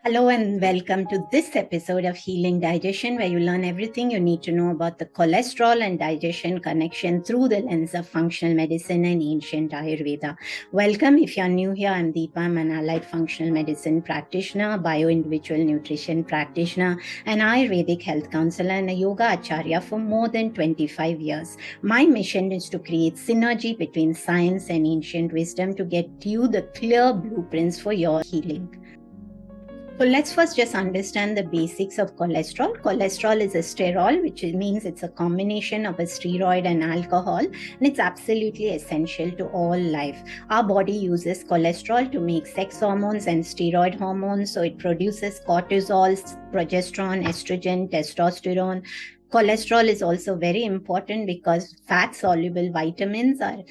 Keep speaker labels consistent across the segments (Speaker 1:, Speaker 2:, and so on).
Speaker 1: Hello and welcome to this episode of Healing Digestion, where you learn everything you need to know about the cholesterol and digestion connection through the lens of functional medicine and ancient Ayurveda. Welcome. If you're new here, I'm Deepa. I'm an allied functional medicine practitioner, bio-individual nutrition practitioner, an Ayurvedic health counselor, and a yoga acharya for more than 25 years. My mission is to create synergy between science and ancient wisdom to get you the clear blueprints for your healing. So let's first just understand the basics of cholesterol. Cholesterol is a sterol, which means it's a combination of a steroid and alcohol, and it's absolutely essential to all life. Our body uses cholesterol to make sex hormones and steroid hormones. So it produces cortisol, progesterone, estrogen, testosterone. Cholesterol is also very important because fat-soluble vitamins are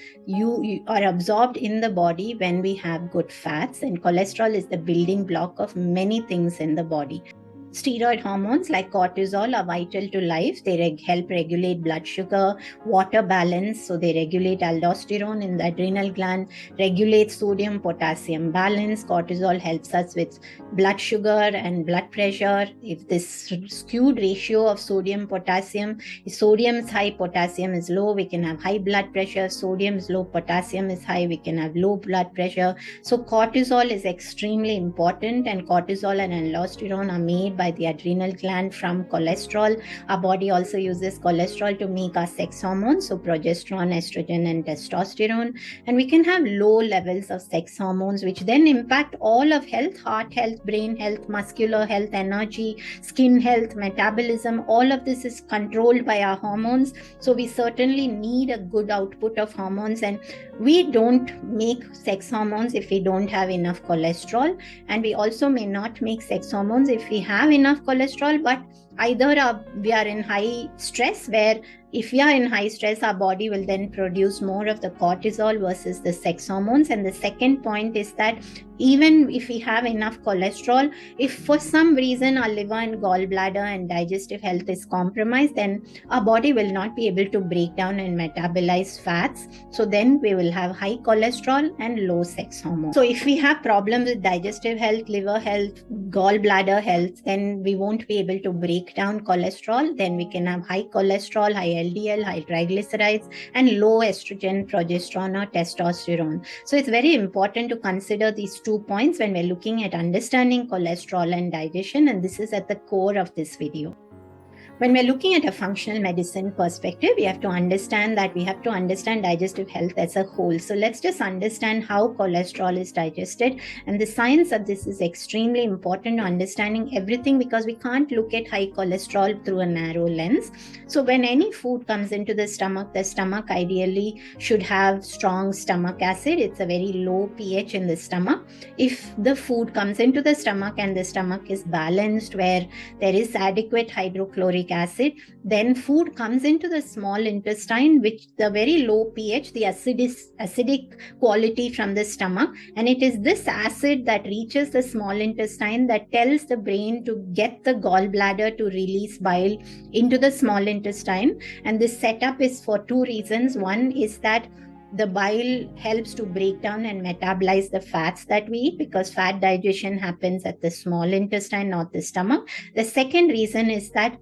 Speaker 1: absorbed in the body when we have good fats, and cholesterol is the building block of many things in the body. Steroid hormones like cortisol are vital to life. They help regulate blood sugar, water balance. So they regulate aldosterone in the adrenal gland, regulate sodium-potassium balance. Cortisol helps us with blood sugar and blood pressure. If this skewed ratio of sodium-potassium, if sodium is high, potassium is low, we can have high blood pressure. Sodium is low, potassium is high, we can have low blood pressure. So cortisol is extremely important, and cortisol and aldosterone are made by the adrenal gland from cholesterol. Our body also uses cholesterol to make our sex hormones, so progesterone, estrogen, and testosterone. And we can have low levels of sex hormones, which then impact all of health: heart health, brain health, muscular health, energy, skin health, metabolism. All of this is controlled by our hormones. So we certainly need a good output of hormones, and we don't make sex hormones if we don't have enough cholesterol, and we also may not make sex hormones if we have enough cholesterol, but either we are in high stress, where if we are in high stress, our body will then produce more of the cortisol versus the sex hormones. And the second point is that even if we have enough cholesterol, if for some reason our liver and gallbladder and digestive health is compromised, then our body will not be able to break down and metabolize fats. So then we will have high cholesterol and low sex hormones. So if we have problems with digestive health, liver health, gallbladder health, then we won't be able to break down cholesterol. Then we can have high cholesterol, high LDL, high triglycerides, and low estrogen, progesterone, or testosterone. So it's very important to consider these 2 points when we're looking at understanding cholesterol and digestion, and this is at the core of this video. When we're looking at a functional medicine perspective, we have to understand digestive health as a whole. So let's just understand how cholesterol is digested. And the science of this is extremely important to understanding everything, because we can't look at high cholesterol through a narrow lens. So when any food comes into the stomach ideally should have strong stomach acid. It's a very low pH in the stomach. If the food comes into the stomach and the stomach is balanced, where there is adequate hydrochloric acid, then food comes into the small intestine, which the very low pH, the acidic quality from the stomach, and it is this acid that reaches the small intestine that tells the brain to get the gallbladder to release bile into the small intestine. And this setup is for 2 reasons. One is that the bile helps to break down and metabolize the fats that we eat, because fat digestion happens at the small intestine, not the stomach. The second reason is that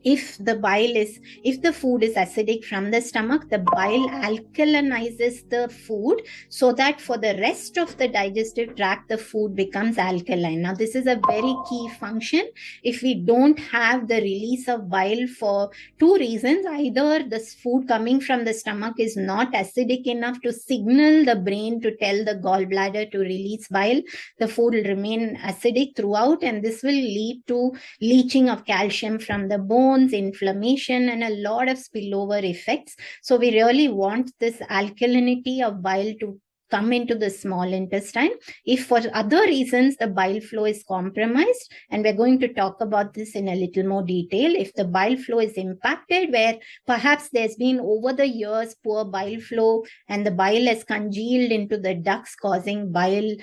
Speaker 1: if the food is acidic from the stomach, the bile alkalinizes the food, so that for the rest of the digestive tract, the food becomes alkaline. Now, this is a very key function. If we don't have the release of bile for 2 reasons: either the food coming from the stomach is not acidic enough to signal the brain to tell the gallbladder to release bile, the food will remain acidic throughout, and this will lead to leaching of calcium from the bone, inflammation, and a lot of spillover effects. So we really want this alkalinity of bile to come into the small intestine. If for other reasons the bile flow is compromised, and we're going to talk about this in a little more detail, if the bile flow is impacted, where perhaps there's been over the years poor bile flow and the bile has congealed into the ducts, causing bile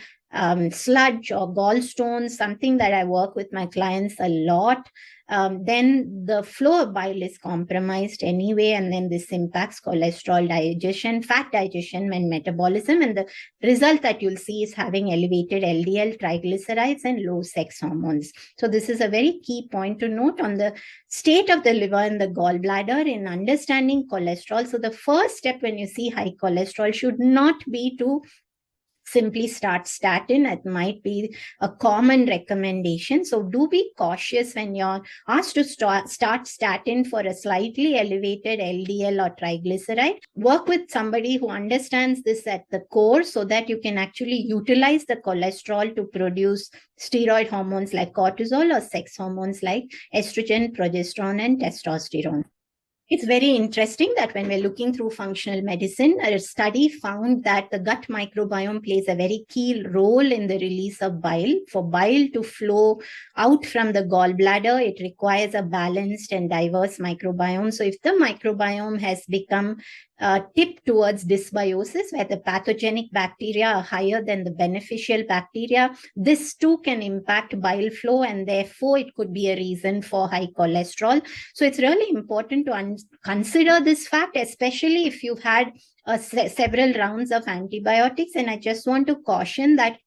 Speaker 1: sludge or gallstones, something that I work with my clients a lot, then the flow of bile is compromised anyway, and then this impacts cholesterol digestion, fat digestion, and metabolism. And the result that you'll see is having elevated LDL, triglycerides, and low sex hormones. So this is a very key point to note on the state of the liver and the gallbladder in understanding cholesterol. So the first step when you see high cholesterol should not be to simply start statin. It might be a common recommendation. So do be cautious when you're asked to start statin for a slightly elevated LDL or triglyceride. Work with somebody who understands this at the core so that you can actually utilize the cholesterol to produce steroid hormones like cortisol or sex hormones like estrogen, progesterone, and testosterone. It's very interesting that when we're looking through functional medicine, a study found that the gut microbiome plays a very key role in the release of bile. For bile to flow out from the gallbladder, it requires a balanced and diverse microbiome. So if the microbiome has become tipped towards dysbiosis, where the pathogenic bacteria are higher than the beneficial bacteria, this too can impact bile flow, and therefore it could be a reason for high cholesterol. So it's really important to consider this fact, especially if you've had several rounds of antibiotics. And I just want to caution that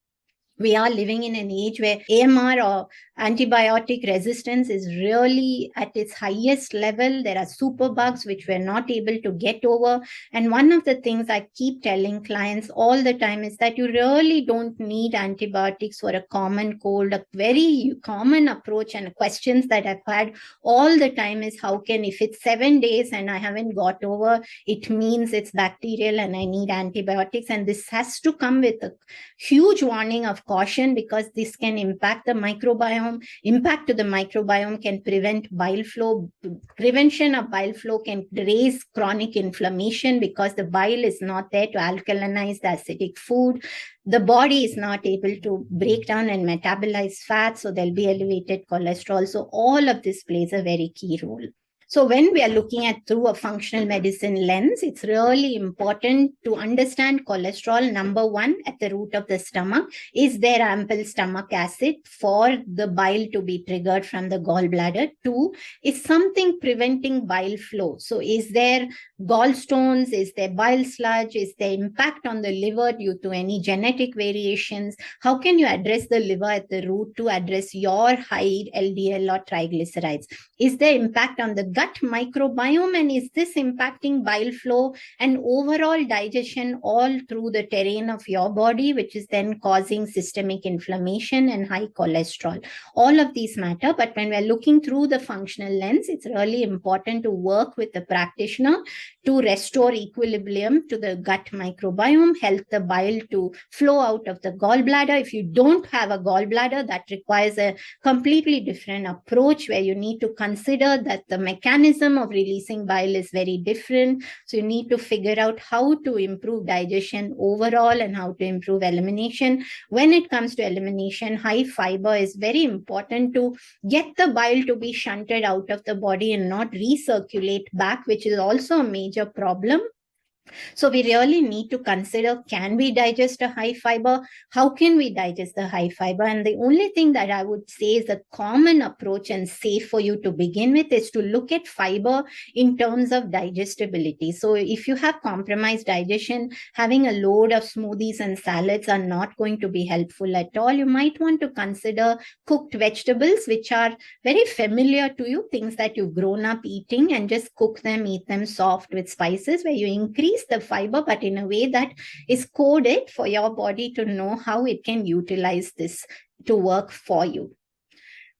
Speaker 1: we are living in an age where AMR or antibiotic resistance is really at its highest level. There are superbugs which we're not able to get over. And one of the things I keep telling clients all the time is that you really don't need antibiotics for a common cold. A very common approach and questions that I've had all the time is, how can, if it's 7 days and I haven't got over, it means it's bacterial and I need antibiotics. And this has to come with a huge warning of caution, because this can impact the microbiome. Impact to the microbiome can prevent bile flow. Prevention of bile flow can raise chronic inflammation because the bile is not there to alkalinize the acidic food. The body is not able to break down and metabolize fat, so there'll be elevated cholesterol. So all of this plays a very key role. So when we are looking at through a functional medicine lens, it's really important to understand cholesterol. Number one, at the root of the stomach, is there ample stomach acid for the bile to be triggered from the gallbladder? Two, is something preventing bile flow? So is there gallstones? Is there bile sludge? Is there impact on the liver due to any genetic variations? How can you address the liver at the root to address your high LDL or triglycerides? Is there impact on the gut microbiome, and is this impacting bile flow and overall digestion all through the terrain of your body, which is then causing systemic inflammation and high cholesterol? All of these matter, but when we're looking through the functional lens, it's really important to work with the practitioner to restore equilibrium to the gut microbiome, help the bile to flow out of the gallbladder. If you don't have a gallbladder, that requires a completely different approach, where you need to consider that the mechanism of releasing bile is very different. So you need to figure out how to improve digestion overall and how to improve elimination. When it comes to elimination, high fiber is very important to get the bile to be shunted out of the body and not recirculate back, which is also a major problem. So we really need to consider, can we digest a high fiber? How can we digest the high fiber? And the only thing that I would say is a common approach and safe for you to begin with is to look at fiber in terms of digestibility. So if you have compromised digestion, having a load of smoothies and salads are not going to be helpful at all. You might want to consider cooked vegetables, which are very familiar to you, things that you've grown up eating, and just cook them, eat them soft with spices, where you increase the fiber, but in a way that is coded for your body to know how it can utilize this to work for you.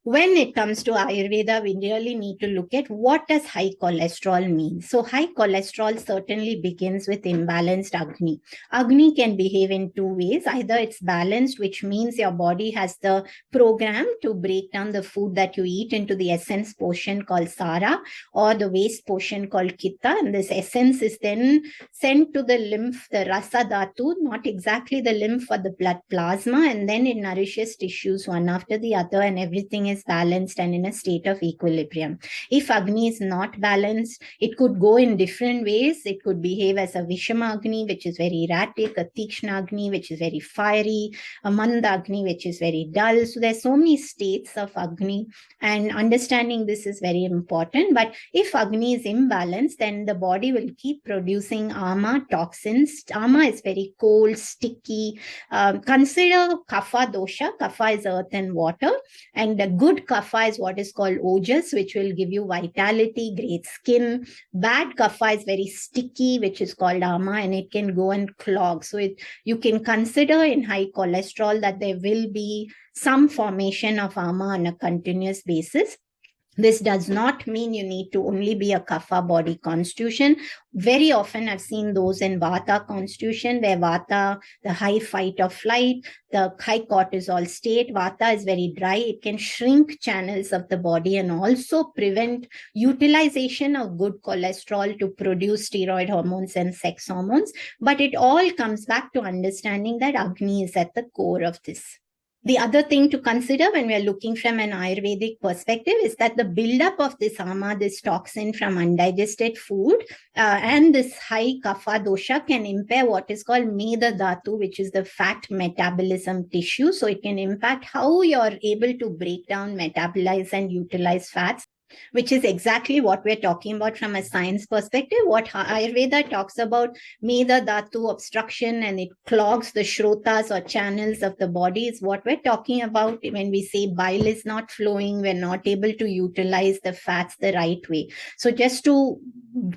Speaker 1: When it comes to Ayurveda, we really need to look at what does high cholesterol mean. So high cholesterol certainly begins with imbalanced Agni. Agni can behave in two ways. Either it's balanced, which means your body has the program to break down the food that you eat into the essence portion called Sara, or the waste portion called Kitta. And this essence is then sent to the lymph, the Rasa Dhatu, not exactly the lymph or the blood plasma, and then it nourishes tissues one after the other, and everything is is balanced and in a state of equilibrium. If Agni is not balanced, it could go in different ways. It could behave as a Vishama Agni, which is very erratic, a Tikshna Agni, which is very fiery, a Manda Agni, which is very dull. So there's so many states of Agni, and understanding this is very important. But if Agni is imbalanced, then the body will keep producing Ama, toxins. Ama is very cold, sticky. Consider Kapha dosha. Kapha is earth and water, and the good Kapha is what is called Ojas, which will give you vitality, great skin. Bad Kapha is very sticky, which is called Ama, and it can go and clog. So you can consider in high cholesterol that there will be some formation of Ama on a continuous basis. This does not mean you need to only be a Kapha body constitution. Very often I've seen those in Vata constitution, where Vata, the high fight or flight, the high cortisol state, Vata is very dry. It can shrink channels of the body and also prevent utilization of good cholesterol to produce steroid hormones and sex hormones. But it all comes back to understanding that Agni is at the core of this. The other thing to consider when we are looking from an Ayurvedic perspective is that the buildup of this Ama, this toxin from undigested food, and this high Kapha dosha can impair what is called Meda Dhatu, which is the fat metabolism tissue. So it can impact how you're able to break down, metabolize, and utilize fats, which is exactly what we're talking about from a science perspective. What Ayurveda talks about, Meda Dhatu obstruction, and it clogs the shrotas or channels of the body, is what we're talking about when we say bile is not flowing, we're not able to utilize the fats the right way. So just to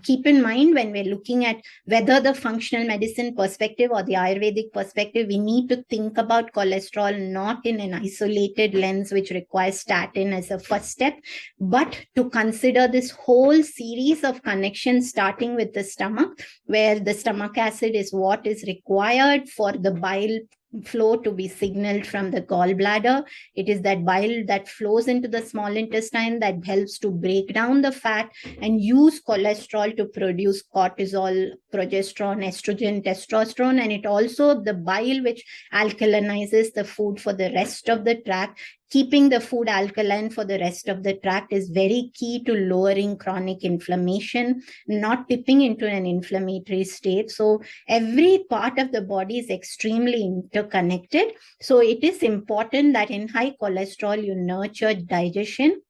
Speaker 1: keep in mind, when we're looking at whether the functional medicine perspective or the Ayurvedic perspective, we need to think about cholesterol not in an isolated lens, which requires statin as a first step, but to consider this whole series of connections, starting with the stomach, where the stomach acid is what is required for the bile flow to be signaled from the gallbladder. It is that bile that flows into the small intestine that helps to break down the fat and use cholesterol to produce cortisol, progesterone, estrogen, testosterone. And it also the bile which alkalinizes the food for the rest of the tract. Keeping the food alkaline for the rest of the tract is very key to lowering chronic inflammation, not tipping into an inflammatory state. So every part of the body is extremely interconnected. So it is important that in high cholesterol, you nurture digestion.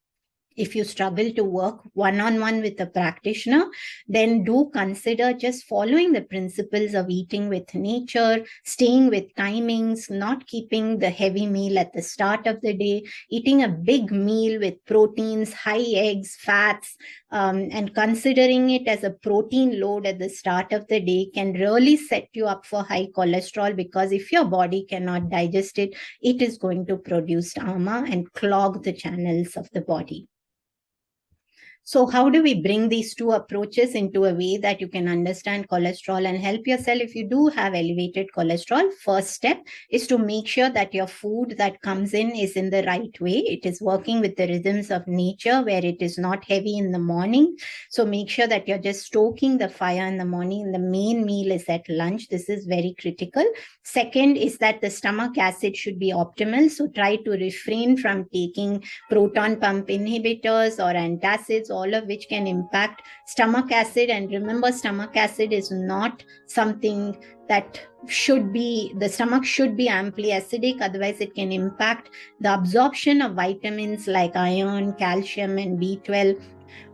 Speaker 1: If you struggle to work one-on-one with a practitioner, then do consider just following the principles of eating with nature, staying with timings, not keeping the heavy meal at the start of the day, eating a big meal with proteins, high eggs, fats, and considering it as a protein load at the start of the day can really set you up for high cholesterol, because if your body cannot digest it, it is going to produce ama and clog the channels of the body. So how do we bring these two approaches into a way that you can understand cholesterol and help yourself if you do have elevated cholesterol? First step is to make sure that your food that comes in is in the right way. It is working with the rhythms of nature, where it is not heavy in the morning. So make sure that you're just stoking the fire in the morning and the main meal is at lunch. This is very critical. Second is that the stomach acid should be optimal. So try to refrain from taking proton pump inhibitors or antacids, all of which can impact stomach acid. And remember, stomach acid is not something that should be, the stomach should be amply acidic, otherwise it can impact the absorption of vitamins like iron, calcium, and B12.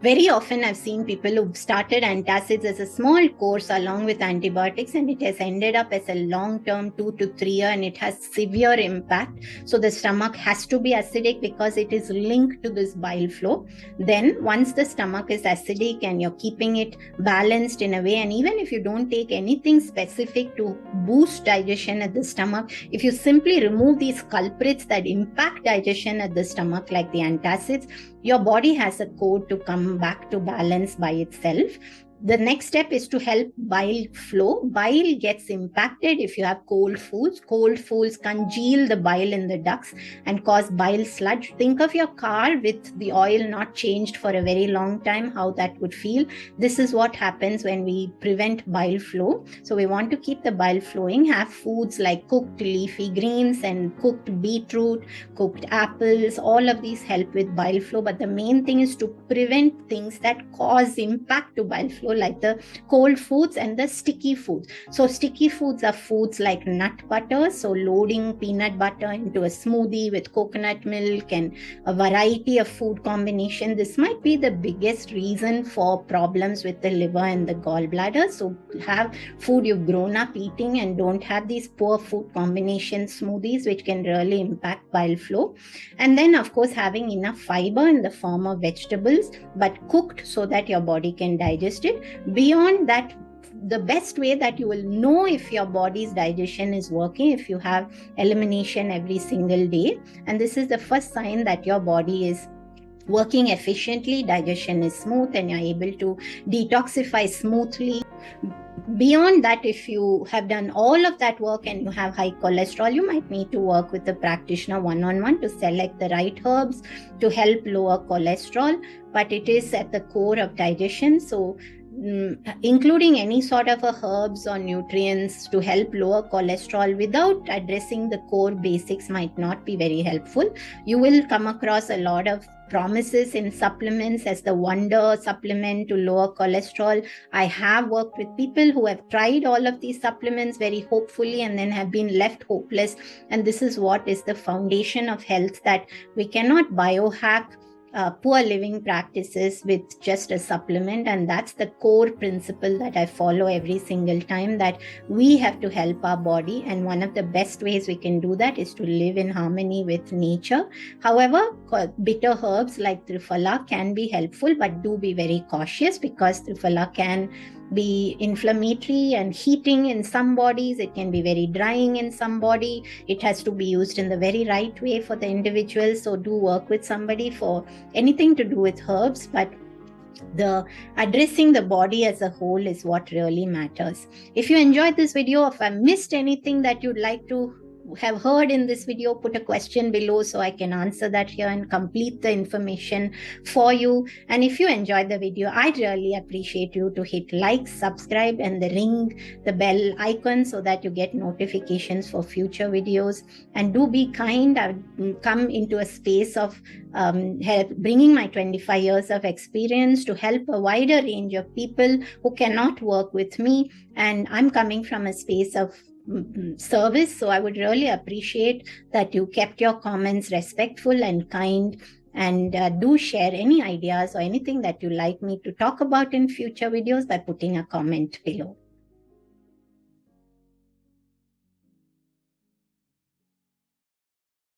Speaker 1: Very often I've seen people who've started antacids as a small course along with antibiotics, and it has ended up as a long-term 2 to 3 year, and it has severe impact. So the stomach has to be acidic because it is linked to this bile flow. Then once the stomach is acidic and you're keeping it balanced in a way, and even if you don't take anything specific to boost digestion at the stomach, if you simply remove these culprits that impact digestion at the stomach like the antacids, your body has a code to come back to balance by itself. The next step is to help bile flow. Bile gets impacted if you have cold foods. Cold foods congeal the bile in the ducts and cause bile sludge. Think of your car with the oil not changed for a very long time, how that would feel. This is what happens when we prevent bile flow. So we want to keep the bile flowing. Have foods like cooked leafy greens and cooked beetroot, cooked apples. All of these help with bile flow. But the main thing is to prevent things that cause impact to bile flow, like the cold foods and the sticky foods. So sticky foods are foods like nut butter. So loading peanut butter into a smoothie with coconut milk and a variety of food combination. This might be the biggest reason for problems with the liver and the gallbladder. So have food you've grown up eating and don't have these poor food combination smoothies, which can really impact bile flow. And then, of course, having enough fiber in the form of vegetables, but cooked so that your body can digest it. Beyond that, the best way that you will know if your body's digestion is working, if you have elimination every single day. And this is the first sign that your body is working efficiently, digestion is smooth, and you're able to detoxify smoothly. Beyond that, if you have done all of that work and you have high cholesterol, you might need to work with the practitioner one-on-one to select the right herbs to help lower cholesterol. But it is at the core of digestion. So including any sort of herbs or nutrients to help lower cholesterol without addressing the core basics might not be very helpful. You will come across a lot of promises in supplements as the wonder supplement to lower cholesterol. I have worked with people who have tried all of these supplements very hopefully and then have been left hopeless. And this is what is the foundation of health, that we cannot biohack poor living practices with just a supplement. And that's the core principle that I follow every single time, that we have to help our body. And one of the best ways we can do that is to live in harmony with nature. However, bitter herbs like Triphala can be helpful, but do be very cautious, because Triphala can be inflammatory and heating in some bodies. It can be very drying in some body. It has to be used in the very right way for the individual. So do work with somebody for anything to do with herbs, but the addressing the body as a whole is what really matters. If you enjoyed this video, if I missed anything that you'd like to have heard in this video, put a question below so I can answer that here and complete the information for you. And if you enjoyed the video, I'd really appreciate you to hit like, subscribe, and ring the bell icon so that you get notifications for future videos. And do be kind. I've come into a space of bringing my 25 years of experience to help a wider range of people who cannot work with me. And I'm coming from a space of service. So I would really appreciate that you kept your comments respectful and kind, and do share any ideas or anything that you like me to talk about in future videos by putting a comment below.